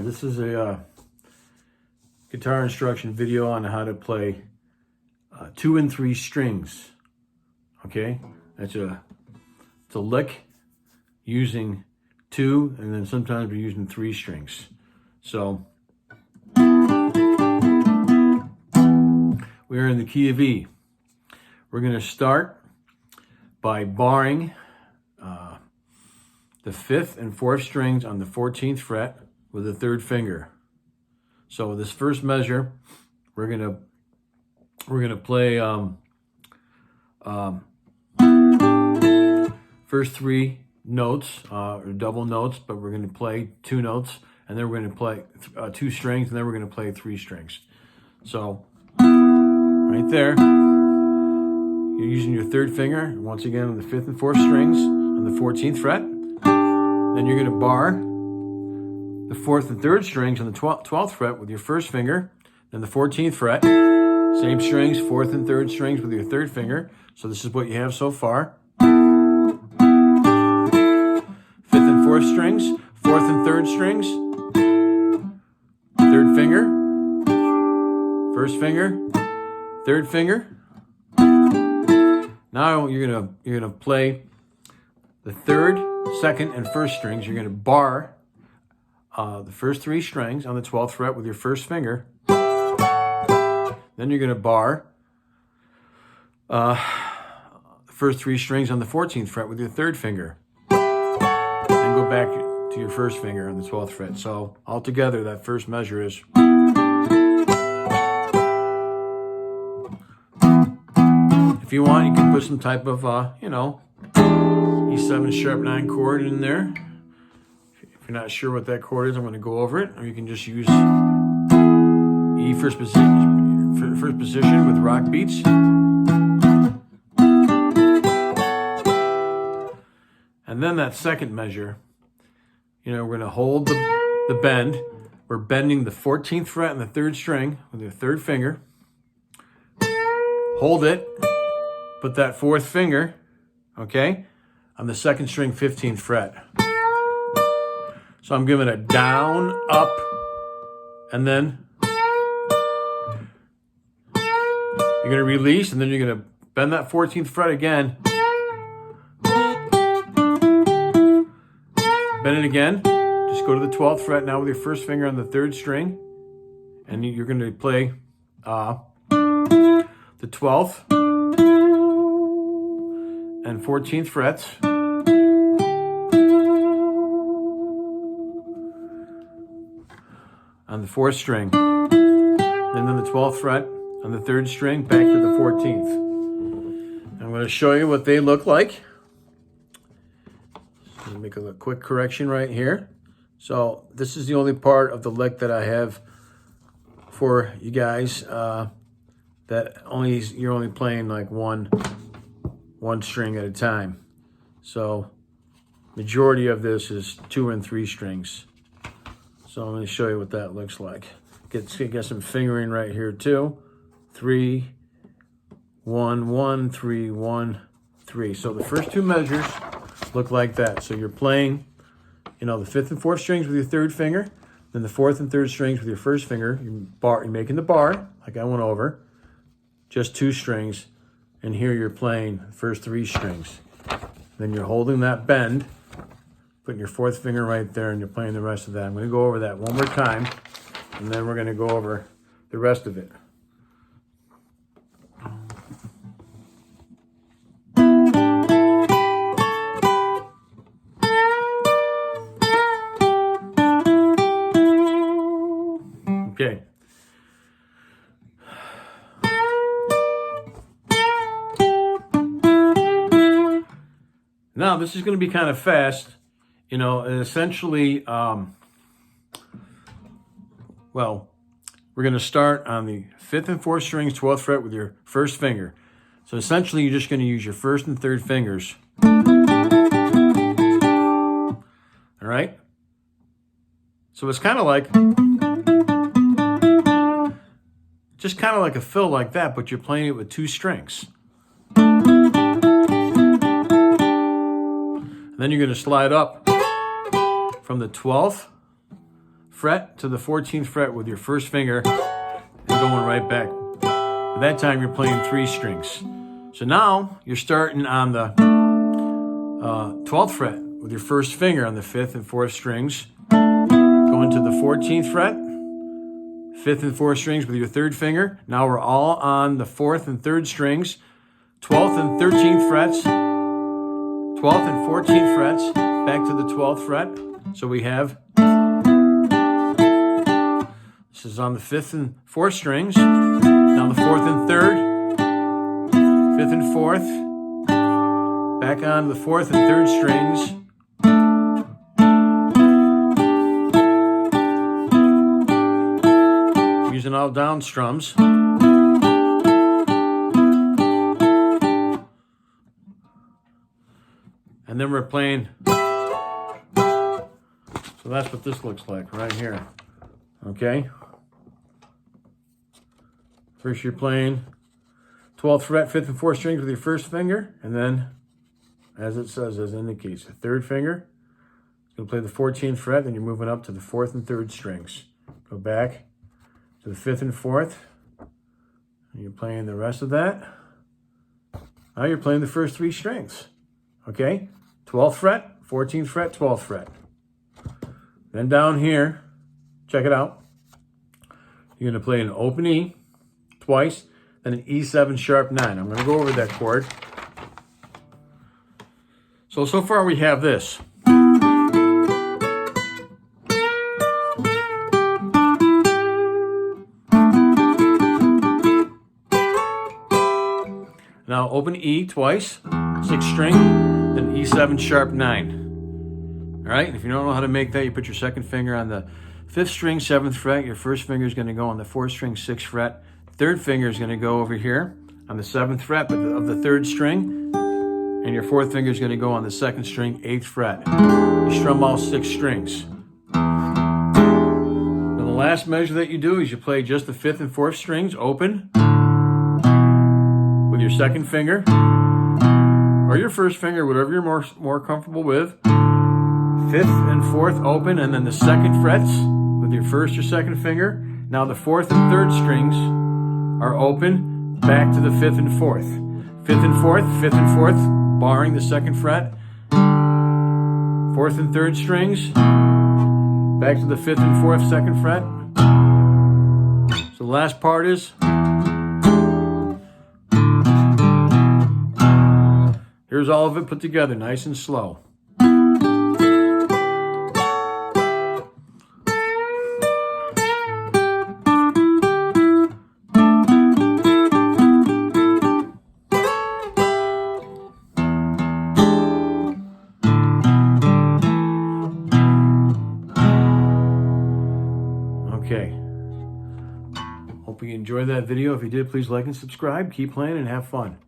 Alright, this is a guitar instruction video on how to play 2 and 3 strings. Okay, it's a lick using 2, and then sometimes we're using 3 strings. So we're in the key of E. We're going to start by barring the 5th and 4th strings on the 14th fret with the 3rd finger. So this first measure, we're gonna play first 3 notes or double notes, but we're gonna play 2 notes, and then we're gonna play 2 strings, and then we're gonna play 3 strings. So right there, you're using your 3rd finger once again on the 5th and 4th strings on the 14th fret. Then you're gonna bar the 4th and 3rd strings on the 12th fret with your 1st finger, then the 14th fret, same strings, 4th and 3rd strings with your 3rd finger. So this is what you have so far. 5th and 4th strings, 4th and 3rd strings, 3rd finger, 1st finger, 3rd finger. Now you're gonna play the 3rd, 2nd, and 1st strings. You're gonna bar the first 3 strings on the 12th fret with your 1st finger. Then you're going to bar the first 3 strings on the 14th fret with your 3rd finger. Then go back to your 1st finger on the 12th fret. So altogether, that first measure is. If you want, you can put some type of, E7 sharp 9 chord in there. If you're not sure what that chord is, I'm going to go over it. Or you can just use E first position with rock beats. And then that second measure, we're going to hold the bend. We're bending the 14th fret and the 3rd string with your 3rd finger. Hold it. Put that 4th finger, okay, on the 2nd string, 15th fret. So I'm giving it down, up, and then you're going to release, and then you're going to bend that 14th fret again. Bend it again. Just go to the 12th fret now with your 1st finger on the 3rd string. And you're going to play the 12th and 14th frets. On the 4th string, and then the 12th fret on the 3rd string, back to the 14th. I'm going to show you what they look like. So make a quick correction right here. So this is the only part of the lick that I have for you guys that you're only playing like one string at a time. So majority of this is 2 and 3 strings. So I'm going to show you what that looks like. Get some fingering right here too. 3, 1, 1, 3, 1, 3. So the first 2 measures look like that. So you're playing, the 5th and 4th strings with your 3rd finger, then the 4th and 3rd strings with your 1st finger. You're making the bar, like I went over, just 2 strings, and here you're playing the first 3 strings. Then you're holding that bend, putting your 4th finger right there, and you're playing the rest of that. I'm going to go over that one more time, and then we're going to go over the rest of it. Okay. Now, this is going to be kind of fast. Essentially, we're going to start on the 5th and 4th strings, 12th fret with your 1st finger. So essentially, you're just going to use your 1st and 3rd fingers. All right? So it's kind of like, just kind of like a fill like that, but you're playing it with 2 strings. And then you're going to slide up from the 12th fret to the 14th fret with your first finger and going right back. At that time, you're playing 3 strings. So now you're starting on the 12th fret with your first finger on the 5th and 4th strings, going to the 14th fret, 5th and 4th strings with your 3rd finger. Now we're all on the 4th and 3rd strings, 12th and 13th frets, 12th and 14th frets, back to the 12th fret. So we have, this is on the 5th and 4th strings, now the 4th and 3rd, 5th and 4th, back on the 4th and 3rd strings, using all down strums. And then we're playing, so that's what this looks like right here, okay? First you're playing 12th fret, 5th and 4th strings with your first finger, and then, as it says, as indicates, the 3rd finger. You'll play the 14th fret, then you're moving up to the 4th and 3rd strings. Go back to the 5th and 4th, and you're playing the rest of that. Now you're playing the first 3 strings, okay? 12th fret, 14th fret, 12th fret. Then down here, check it out. You're going to play an open E twice, then an E7 sharp 9. I'm going to go over that chord. So far we have this. Now open E twice, 6th string, then E7 sharp 9. All right, if you don't know how to make that, you put your 2nd finger on the 5th string, 7th fret. Your 1st finger is going to go on the 4th string, 6th fret. 3rd finger is going to go over here on the 7th fret of the 3rd string. And your 4th finger is going to go on the 2nd string, 8th fret. You strum all 6 strings. Now the last measure that you do is you play just the 5th and 4th strings open with your 2nd finger or your 1st finger, whatever you're more comfortable with. 5th and 4th open, and then the 2nd frets with your 1st or 2nd finger. Now the 4th and 3rd strings are open, back to the 5th and 4th. 5th and 4th, 5th and 4th, barring the 2nd fret. 4th and 3rd strings, back to the 5th and 4th, 2nd fret. So the last part is, here's all of it put together, nice and slow. Okay. Hope you enjoyed that video. If you did, please like and subscribe. Keep playing and have fun.